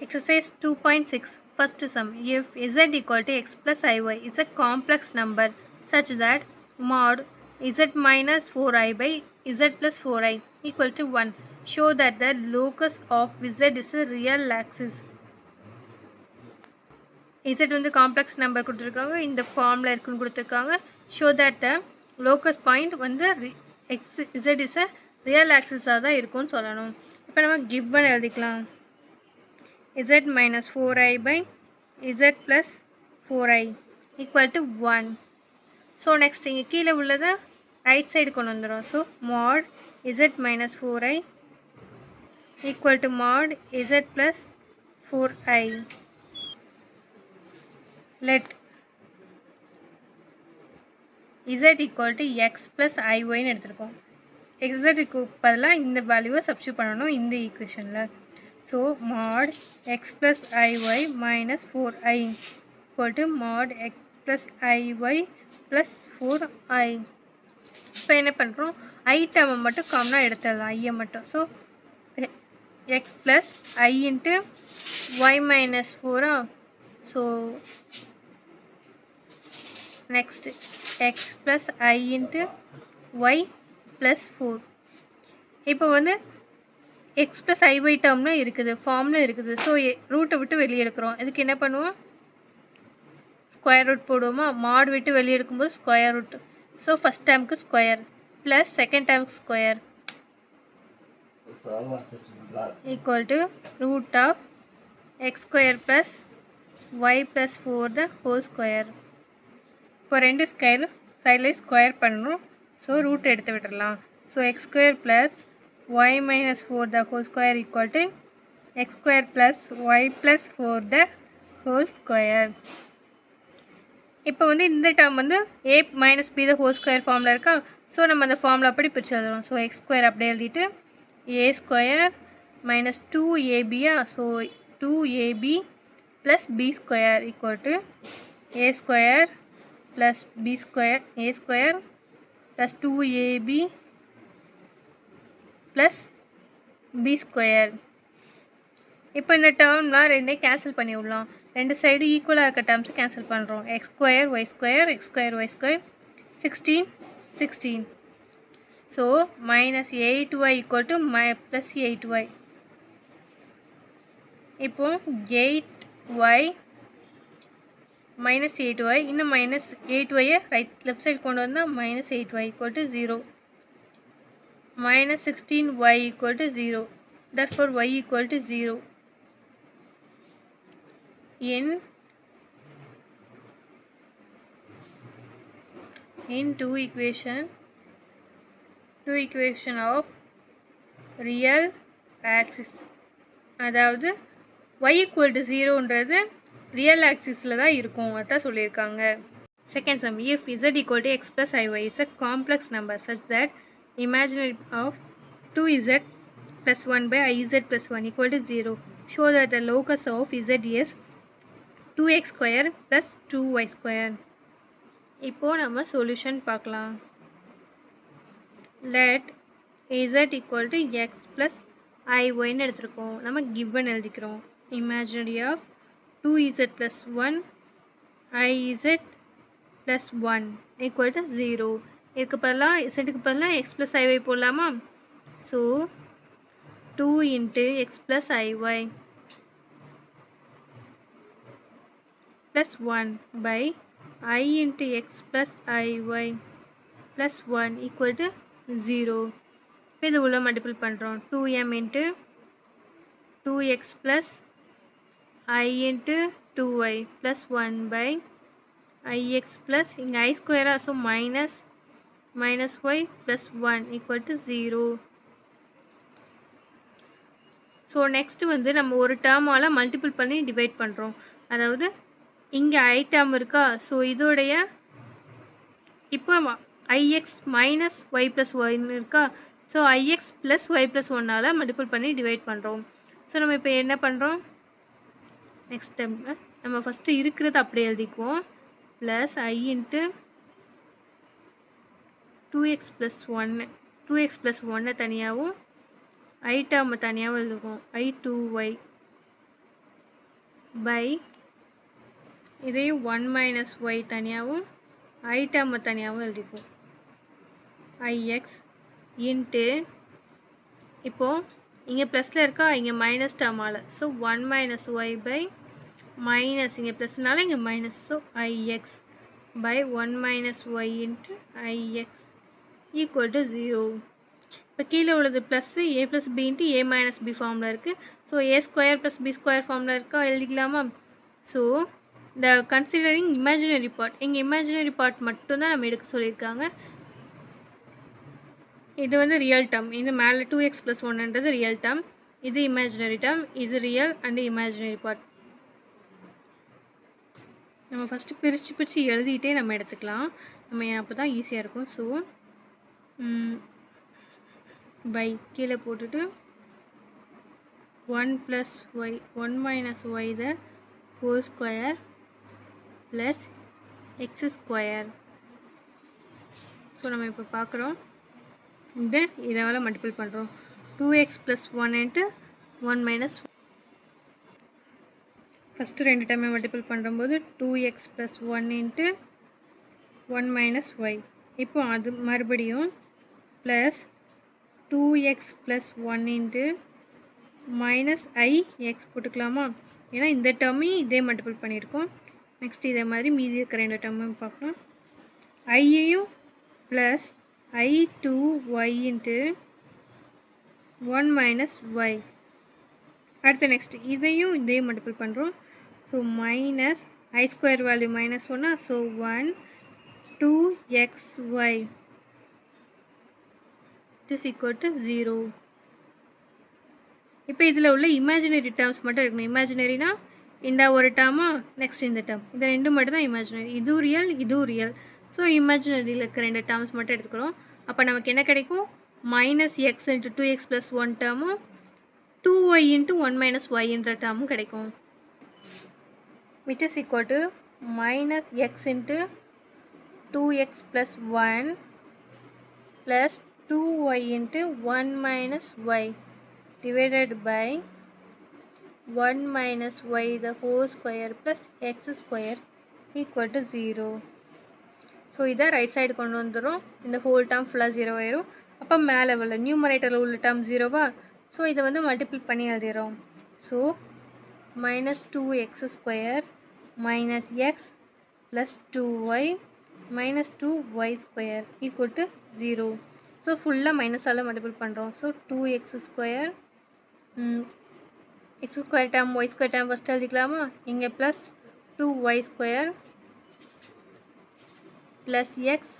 Exercise 2.6. First sum. If z equal to x plus iy is a complex number such that mod z minus 4i by z plus 4i equal to 1, show that the locus of z is a real axis. z வந்து complex number கொடுத்துருக்காங்க, இந்த ஃபார்மில் இருக்குன்னு கொடுத்துருக்காங்க. Show that the locus point வந்து z is a real ஆக்சிஸாக தான் இருக்கும்னு சொல்லணும். இப்போ நம்ம கிவன் எழுதிக்கலாம். z minus 4i by z plus 4i equal to 1. So next இங்கே கீழே உள்ளதை ரைட் சைடு கொண்டு வந்துடும். So mod z minus 4i equal to mod z plus 4i. Let z equal to x plus iy எடுத்துருக்கோம். xக்கு பதிலாக இந்த வேல்யூவை substitute பண்ணணும் இந்த ஈக்குவேஷனில். So mod x plus iy minus 4i equal to mod x plus iy plus 4i. இப்போ என்ன பண்ணுறோம், ஐ டேர்மை மட்டும் காமனாக எடுத்துடலாம், ஐயை மட்டும். So x plus i into y minus 4. So next x plus i into y plus 4. இப்போ வந்து x plus iy டேர்மில் இருக்குது, ஃபார்மில் இருக்குது. ஸோ ரூட்டை விட்டு வெளியே எடுக்கிறோம். இதுக்கு என்ன பண்ணுவோம், ஸ்கொயர் ரூட் போடுவோமா. மாட் விட்டு வெளியே எடுக்கும்போது ஸ்கொயர் ரூட். ஸோ ஃபஸ்ட் டேர்முக்கு ஸ்கொயர் ப்ளஸ் செகண்ட் டேர்முக்கு square equal to root of x square plus y plus 4 the whole square. இப்போ ரெண்டு ஸ்கொயர் சைடில் ஸ்கொயர் பண்ணணும். ஸோ ரூட் எடுத்து விட்டுடலாம். So x square plus y minus 4 the whole square equal to x square plus y plus 4 the whole square. இப்போ வந்து இந்த term வந்து a minus B the whole square ஃபார்மில் இருக்கா. ஸோ நம்ம அந்த ஃபார்மில் அப்படி பிரித்து எழுதுறோம். ஸோ எக்ஸ் ஸ்கொயர் அப்படியே எழுதிட்டு a square minus 2ab. So 2ab plus b square equal to a square plus b square, a square plus 2ab plus b square. இப்போ இந்த டேர்ம்லாம் ரெண்டே கேன்சல் பண்ணி விடலாம். ரெண்டு சைடு ஈக்குவலாக இருக்க டேர்ம்ஸை கேன்சல் பண்ணுறோம். X square y square, x square y square 16. So minus 8y equal to plus 8y. இப்போ 8y மைனஸ் 8y, இன்னும் மைனஸ் 8yயை லெஃப்ட் சைடு கொண்டு வந்தால் minus 8y equal to 0. Minus 16y equal to 0. therefore y equal to 0. In two equation of real axis, அதாவது y equal to 0ன்றது real ஆக்சிஸில் தான் இருக்கும், அதான் சொல்லியிருக்காங்க. Second sum. if z equal to x plus iy is a complex number such that imaginary of 2z plus 1 by iz plus 1 equal to 0, show that the locus of z is 2x square plus 2y square. இப்போது நம்ம solution பார்க்கலாம். let z equal to x plus iy எடுத்துருக்கோம். நம்ம given எழுதிக்கிறோம். imaginary of 2z plus 1 iz plus 1 equal to 0. இதுக்கு பதிலாக zக்கு பதிலாக x plus iy போடலாமா. So 2 into x plus iy plus 1 by I into x plus iy plus 1 equal to 0. இது உள்ள multiple பண்ணுறோம். 2m into 2x plus I into 2y plus 1 by ix plus இங்கே I ஸ்கொயராக, so minus y plus 1 equal to 0. So next வந்து நம்ம ஒரு டேர்மால் multiple பண்ணி divide பண்ணுறோம். அதாவது இங்கே ஐ டேர்ம் இருக்கா. ஸோ இதோடைய இப்போ ix மைனஸ் ஒய் ப்ளஸ் ஒய்னு இருக்கா. So ix plus y plus 1ஆல் மல்டிபிள் பண்ணி டிவைட் பண்ணுறோம். ஸோ நம்ம இப்போ என்ன பண்ணுறோம், நெக்ஸ்ட் டைம் நம்ம ஃபஸ்ட்டு இருக்கிறது அப்படியே எழுதிக்குவோம். Plus i into 2x plus 1, 2x plus 1 தனியாகவும் ஐ டேர்மை தனியாகவும் எழுதுவோம். I2y பை இதையும் 1 மைனஸ் ஒய் தனியாகவும் ஐ டேர்மை தனியாகவும் எழுதிப்போம். ஐஎக்ஸ் இன்ட்டு இப்போது இங்கே ப்ளஸில் இருக்கா, இங்கே மைனஸ் டேர்மால். So 1 minus y by minus இங்கே ப்ளஸ்னால இங்கே minus. So i x by 1 minus y into i x equal to 0. இப்போ கீழே உள்ளது plus a plus b into a minus b ஃபார்மில் இருக்குது. So a square plus b square ஃபார்மில் இருக்கா, எழுதிக்கலாமா? ஸோ இந்த கன்சிடரிங் இமேஜினரி பார்ட், எங்கள் இமேஜினரி பார்ட் மட்டும்தான் நம்ம எடுக்க சொல்லியிருக்காங்க. இது வந்து ரியல் டேர்ம், இது மேலே 2x + 1ன்றது ரியல் டேர்ம், இது இமேஜினரி டேர்ம், இது ரியல் அண்டு இமேஜினரி பார்ட். நம்ம ஃபஸ்ட்டு பிரித்து எழுதிட்டே நம்ம எடுத்துக்கலாம், நம்ம அப்போ தான் ஈஸியாக இருக்கும். ஸோ பை கீழே போட்டுட்டு 1 + y 1 minus y the whole square plus x square. So நம்ம இப்போ பார்க்குறோம், இதால் மல்டிபிள் பண்ணுறோம். 2x + 1 இன்ட்டு 1 மைனஸ் ஃபஸ்ட்டு ரெண்டு டைமே மல்டிபிள் பண்ணும்போது 2x + 1 இன்ட்டு 1 மைனஸ் ஒய். இப்போ அது மறுபடியும் ப்ளஸ் 2x + 1 இன்ட்டு மைனஸ் ஐ எக்ஸ் போட்டுக்கலாமா? ஏன்னா இந்த டேர்மையும் இதே மல்டிபிள் பண்ணியிருக்கோம். நெக்ஸ்ட் இதே மாதிரி மீதி இருக்கிற ரெண்டு டேர்மையும் பார்க்கலாம். ஐயையும் plus i2y into 1 minus y. அடுத்து நெக்ஸ்ட் இதையும் இதையும் மல்டிபிள் பண்ணுறோம். So minus i square value minus 1. So 1 2xy is equal to 0. இப்போ இதில் உள்ள இமேஜினரி டேர்ம்ஸ் மட்டும் இருக்கணும். இமேஜினரினா இந்த ஒரு டேர்மா, நெக்ஸ்ட் இந்த டேர்ம், இது ரெண்டு மட்டும் தான் இமேஜினரி. இதுவும் ரியல், இதுவும் ரியல். ஸோ இமேஜினரியில் இருக்கிற ரெண்டு டேர்ம்ஸ் மட்டும் எடுத்துக்கிறோம். அப்போ நமக்கு என்ன கிடைக்கும்? மைனஸ் எக்ஸ் இன்ட்டு 2x + 1 டேர்மும் 2y இன்ட்டு 1 மைனஸ் ஒய்ன்ற டேர்மும் கிடைக்கும். Which is equal to minus x into 2x + 1 plus 2y into 1 minus y divided by 1 minus y the whole square plus x square equal to 0. So இதை right side கொண்டு வந்துடும். இந்த whole term ஃபுல்லாக 0 ஆயிரும். அப்போ மேலே உள்ள நியூமரேட்டரில் உள்ள டேர்ம் 0வா? ஸோ இதை வந்து மல்டிபிள் பண்ணி எழுதிடும். So minus 2x² minus x plus 2y minus 2y² equal to 0. So ஃபுல்லாக மைனஸால் மல்டிபிள் பண்ணுறோம். So 2x² x² term y² term first எழுதிக்கலாமா? இங்கே plus 2y² plus x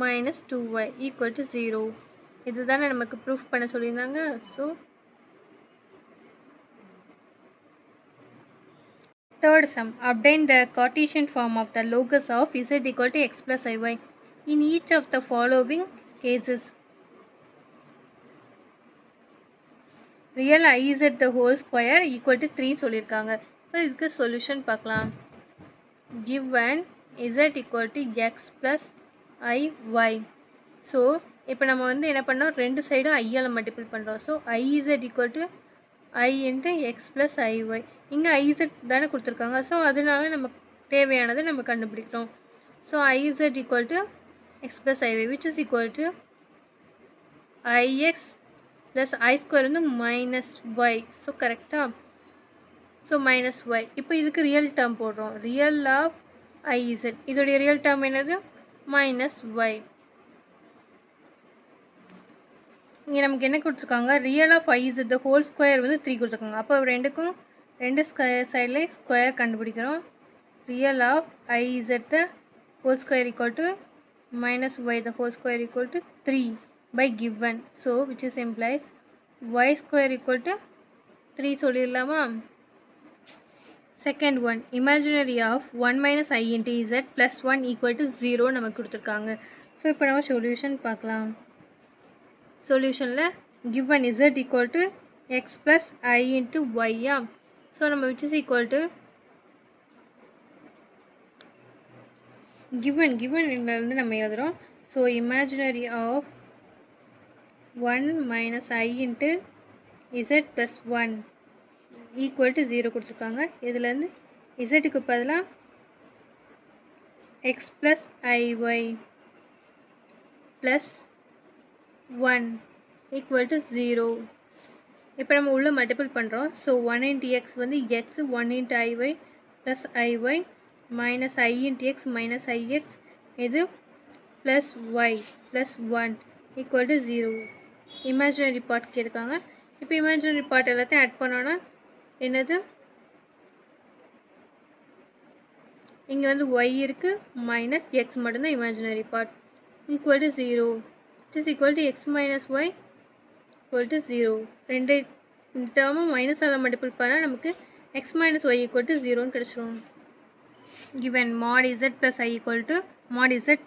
minus 2y equal to 0. இது தானே நமக்கு ப்ரூஃப் பண்ண சொல்லியிருந்தாங்க. So third sum, obtain the Cartesian form of the locus of z equal to x plus iy in each of the following cases. Real iz the whole square equal to 3 சொல்லியிருக்காங்க. இப்போ இதுக்கு solution பார்க்கலாம். given z equal to x plus iy. So இப்போ நம்ம வந்து என்ன பண்ணோம், ரெண்டு சைடும் ஐயால் மல்டிபிள் பண்ணுறோம். So iz equal to i into x plus iy. இங்கே iz தானே கொடுத்துருக்காங்க. ஸோ அதனால நமக்கு தேவையானதை நம்ம கண்டுபிடிக்கிறோம். So iz equal to x plus iy which is equal to ix plus i² வந்து மைனஸ் ஒய். ஸோ கரெக்டாக? So minus y. இப்போ இதுக்கு ரியல் டேர்ம் போடுறோம். ரியல் ஆஃப் iz, இதோடைய ரியல் டேர்ம் என்னது? Minus y. இங்கே நமக்கு என்ன கொடுத்துருக்காங்க? Real of iz the whole square வந்து 3 கொடுத்துருக்காங்க. அப்போ ரெண்டுக்கும் ரெண்டு சைட்லேயும் ஸ்கொயர் கண்டுபிடிக்கிறோம். Real of iz the whole square equal to minus y the whole square equal to 3 by given. So which is implies y square equal to 3 சொல்லிடலாமா? Second one, imaginary of 1 minus I into z plus 1 equal to 0 நமக்கு கொடுத்துருக்காங்க. So இப்போ நம்ம solution பார்க்கலாம். சொல்யூஷனில் given z equal to x plus I into y. So நம்ம which is equal to given இருந்து நம்ம எழுதுகிறோம். So imaginary of 1 minus I into z plus 1 equal to 0 கொடுத்துருக்காங்க. இதுலேருந்து இசட்டுக்கு பதிலாக x plus i y plus 1 equal to 0. இப்போ நம்ம உள்ள மல்டிபிள் பண்ணுறோம். ஸோ 1 இன்ட்டு எக்ஸ் வந்து x, 1 into i y plus i y minus ஐ இன்ட்டு எக்ஸ் மைனஸ் ஐஎக்ஸ், இது plus y plus 1 equal to 0. Imaginary part கேட்காங்க. இப்போ இமேஜினரி பார்ட் எல்லாத்தையும் ஆட் பண்ணோன்னா என்னது, இங்கே வந்து ஒய் இருக்குது மைனஸ் எக்ஸ் மட்டும்தான் imaginary part, equal to 0. It is equal to x minus y equal to 0. ரெண்டு டேர்மும் மைனஸால் மல்டிபிள் பண்ணால் நமக்கு x minus y equal to 0ன்னு கிடச்சிரும். Given mod z plus i equal to mod z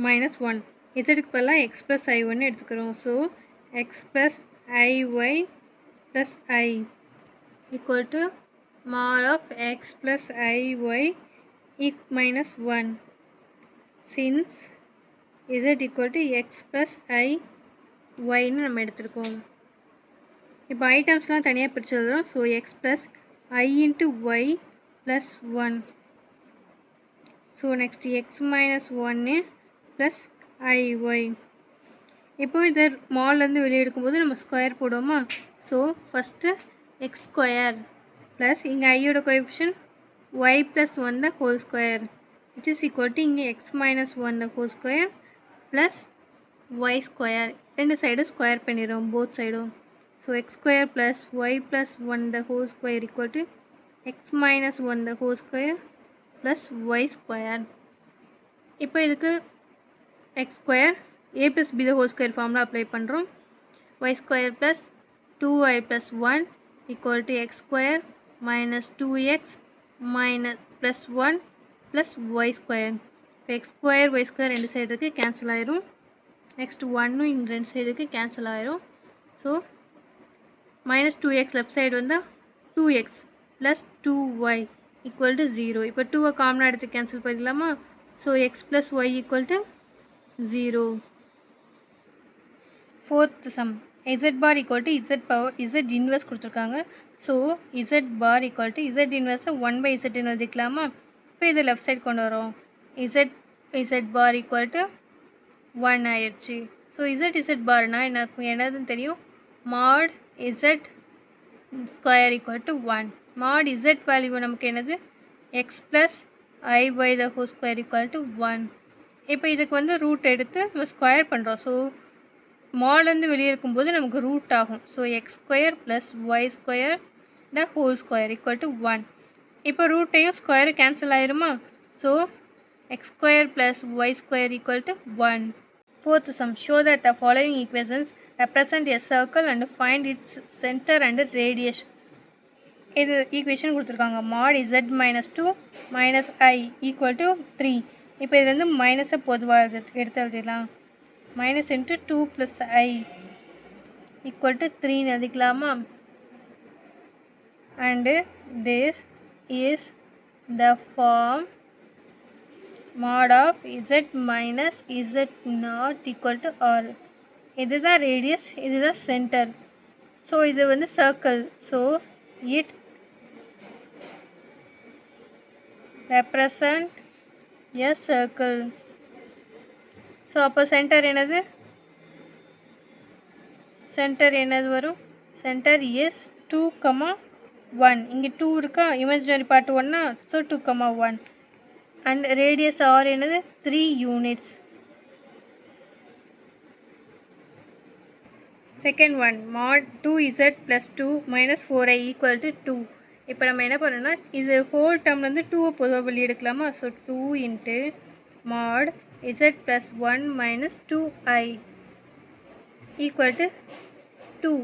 minus 1. zக்கு பதிலாக x plus i1 எடுத்துக்கிறோம். So x plus iy plus i equal to mod of x plus iy minus 1. Since z equal to x plus iy நம்ம எடுத்துருக்கோம். இப்போ ஐட்டம்ஸ்லாம் தனியாக பிரித்து எழுதுகிறோம். So x plus I into y plus 1. So next x minus 1 plus i y. இப்போ இதை மால்லேருந்து வெளியே எடுக்கும்போது நம்ம ஸ்கொயர் போடுவோமா. So first x square plus இங்கே ஐயோட coefficient y plus 1 the whole square which is equal to இங்கே x minus 1 the whole square plus y square. ரெண்டு சைடும் ஸ்கொயர் பண்ணிடுறோம், போத் சைடும். So x square plus y plus 1 the whole square equal to x minus 1 the whole square plus y square. இப்போ இதுக்கு x square a plus b the whole square formula apply பண்ணுறோம். Y square plus 2y plus 1 equal to x square minus 2x minus plus 1 plus y square. இப்போ x square y square ரெண்டு சைடுக்கு cancel ஆயிரும். Next 1 இங்கே ரெண்டு சைடுக்கு cancel ஆயிரும். So minus 2x left side வந்தால் 2x plus 2y equal to 0. இப்போ 2 காமனாக எடுத்து கேன்சல் பண்ணிடலாமா. So x plus y equal to 0. Fourth sum z bar equal to z power z inverse கொடுத்துருக்காங்க. So z bar equal to z இன்வெர்ஸை 1/z எழுதிக்கலாமா. இப்போ இதை லெஃப்ட் சைட் கொண்டு வரோம். இசட் பார் ஈக்குவல் டு 1 ஆயிடுச்சு. ஸோ இசட் பார்னால் எனக்கு என்னதுன்னு தெரியும், mod z square equal to 1. mod z value நமக்கு என்னது, x plus I by the whole square equal to 1. இப்போ இதுக்கு வந்து ரூட் எடுத்து நம்ம ஸ்கொயர் பண்ணுறோம். ஸோ மாட்லேருந்து வெளியே இருக்கும்போது நமக்கு ரூட் ஆகும். So x square plus y square the whole square equal to 1. இப்போ ரூட்டையும் ஸ்கொயரும் கேன்சல் ஆயிருமா. So x square plus y square equal to 1. Fourth sum, show that the following equations represent a circle and find its center and radius. இது equation கொடுத்துருக்காங்க. mod z minus 2 minus i equal to 3. இப்போ இது வந்து மைனஸை பொதுவாக எடுத்து எழுதிடலாம். Minus into 2 plus i equal to 3ன்னு எழுதிக்கலாமா. And this is the form mod of z minus z not equal to r. இதுதான் ரேடியஸ், இதுதான் சென்டர். ஸோ இது வந்து circle. So it represent a circle. So அப்போ சென்டர் என்னது, centre என்னது வரும், சென்டர் இஸ் 2,1. இங்கே 2 இருக்கா, இமேஜினரி பார்ட் 1னா. ஸோ 2,1 அண்ட் ரேடியஸ் ஆர் என்னது 3 units. Second one, mod 2z plus 2 minus 4i equal to 2. இப்போ நம்ம என்ன பண்ணோம்னா இது ஹோல் டேர்ம்லேருந்து 2 பொதுவாக வெளியே எடுக்கலாமா. So 2 into mod z plus 1 minus 2i equal to 2.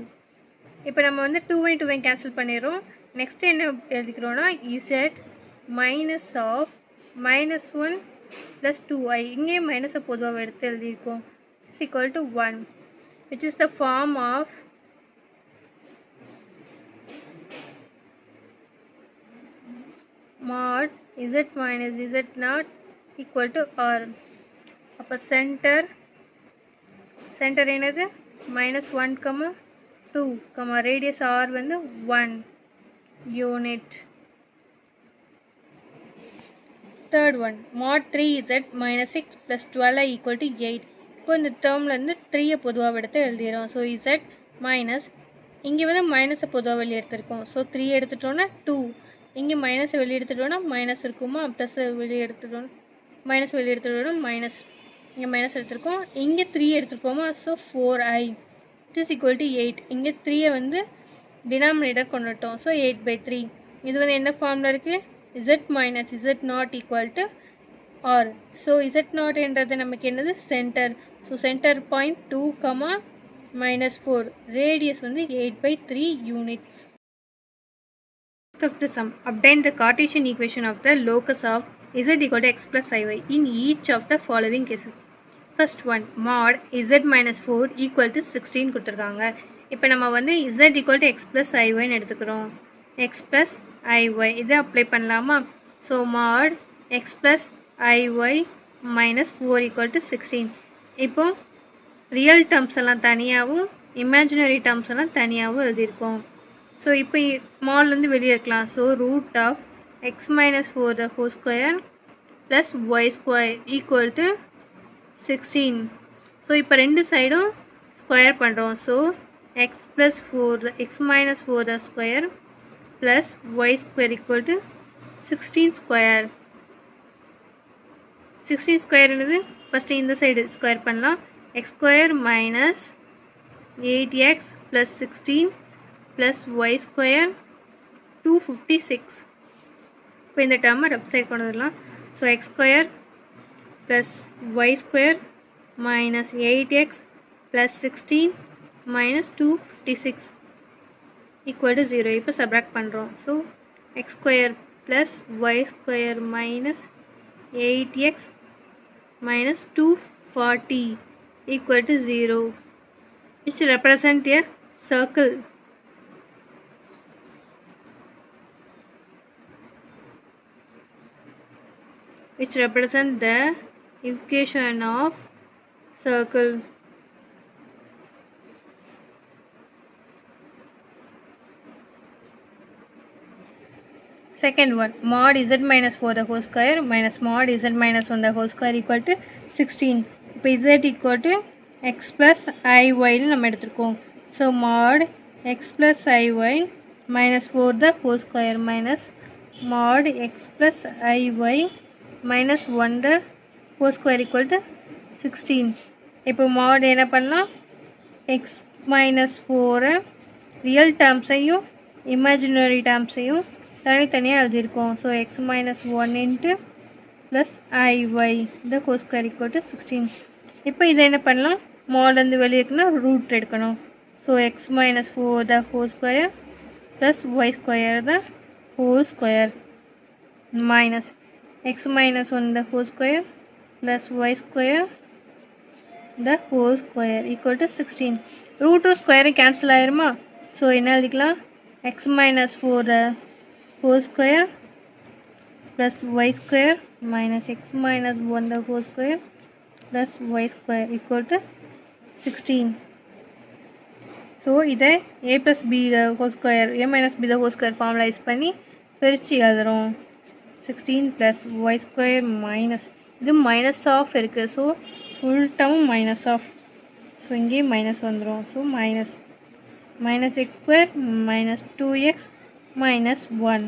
இப்போ நம்ம வந்து 2 2 கேன்சல் பண்ணிடுறோம். நெக்ஸ்ட்டு என்ன எழுதிக்கிறோன்னா z minus of minus 1 plus 2i. இங்கேயும் மைனஸை பொதுவாக எடுத்து எழுதியிருக்கோம். Is equal to 1, which is the form of mod z minus z naught equal to r. அப்போ சென்டர் என்னது மைனஸ் 1, 2, ரேடியஸ் r வந்து 1. unit. Third one, mod 3z minus 6 plus 12i equal to 8. இப்போ இந்த டேர்ம்லேருந்து 3 பொதுவாக எடுத்து எழுதிடும். ஸோ z மைனஸ் இங்கே வந்து மைனஸை பொதுவாக வெளியே எடுத்துருக்கோம். ஸோ 3 எடுத்துட்டோன்னா 2, இங்கே மைனஸை வெளியே எடுத்துட்டோன்னா மைனஸ் இருக்குமா, ப்ளஸ்ஸை வெளியே எடுத்துட்டோம், மைனஸ் வெளியே எடுத்துட்டோன்னா மைனஸ், இங்கே மைனஸ் எடுத்துருக்கோம், இங்கே 3 எடுத்துருக்கோமா, so 4i it is equal to 8. இங்கே 3யை வந்து டினாமினேட்டர் கொண்டுட்டோம். ஸோ 8/3. இது வந்து என்ன ஃபார்மில் இருக்குது, z minus z not equal to r. So z not என்றது நமக்கு என்னது centre. So centre point 2, -4. Radius வந்து 8/3 units. Fifth sum. Obtain the Cartesian equation of the locus of z equal to x plus iy in each of the following cases. First one, mod z minus 4 equal to 16 கொடுத்துருக்காங்க. இப்போ நம்ம வந்து z equal to x plus iy எடுத்துக்கிறோம். x plus iy இதை apply பண்ணலாமா? So mod x plus iy minus 4 equal to 16. இப்போ real terms எல்லாம் தனியாகவும் இமேஜினரி டேர்ம்ஸ் எல்லாம் தனியாகவும் எழுதியிருக்கோம். ஸோ இப்போ மாட்லேருந்து வெளியே இருக்கலாம். So root of x minus 4 the whole square plus y square equal to 16. So இப்போ ரெண்டு சைடும் ஸ்கொயர் பண்ணுறோம். So x plus 4 x minus 4 the square plus y square equal to 16 square. 16 square என்னது, first இந்த சைடு ஸ்கொயர் பண்ணலாம். x square minus 8x plus 16 plus y square 256. இப்போ இந்த டேர்மை லெஃப்ட் சைடு கொண்டு வரலாம். So x square plus y square minus 8x plus 16 minus 256 equal to 0. இப்போ subtract பண்ணுறோம். So x square plus y square minus 8x minus 240 equal to 0, which represent a circle. Which represent the equation of circle. Second one, mod z minus 4 the whole square minus mod z minus 1 the whole square equal to 16. இப்போ z equal to x plus iy நம்ம எடுத்துருக்கோம். So mod x plus iy minus 4 the whole square minus mod x plus iy minus 1 the whole square equal to 16. இப்போ mod என்ன பண்ணலாம், x minus 4 real டேர்ம்ஸையும் imaginary டேர்ம்ஸையும் தனித்தனியாக எழுதியிருக்கோம். So x minus 1 into plus ஐஒய் the whole square equal to 16. இப்போ இதை என்ன பண்ணலாம், மாட்லேருந்து வெளியே இருக்குன்னா ரூட் எடுக்கணும். So x minus 4 the whole square plus y square the whole square minus x minus 1 the whole square plus y square the whole square equal to 16. Root square cancel ஆயிருமா? So என்ன எழுதிக்கலாம், x minus 4 the whole square plus y square minus x minus 1 the whole square plus y square equal to 16. So இதை a plus b the whole square a minus b the whole square formalize பண்ணி பிரித்து எழுதுறோம். 16 plus y square minus இது minus of இருக்குது. So full term minus of, so இங்கே minus வந்துடும். So minus x square minus 2x minus 1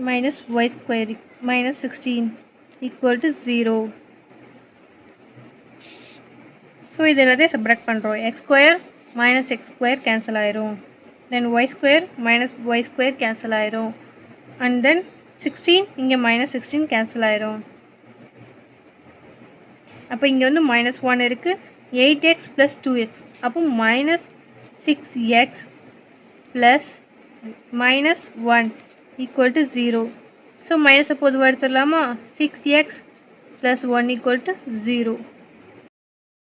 minus y square minus 16 equal to 0. So இது எல்லாத்தையும் subtract பண்ணுறோம். X square minus x square cancel ஆயிரும், then y square minus y square cancel ஆயிரும், and then 16 இங்கே minus 16 cancel ஆயிரும். அப்போ இங்கே வந்து மைனஸ் 1 இருக்குது, 8x ப்ளஸ் 2x, அப்போ minus 6x plus minus 1 equal to 0. So minus பொதுவாக எடுத்துடலாமா, 6x plus 1 equal to 0.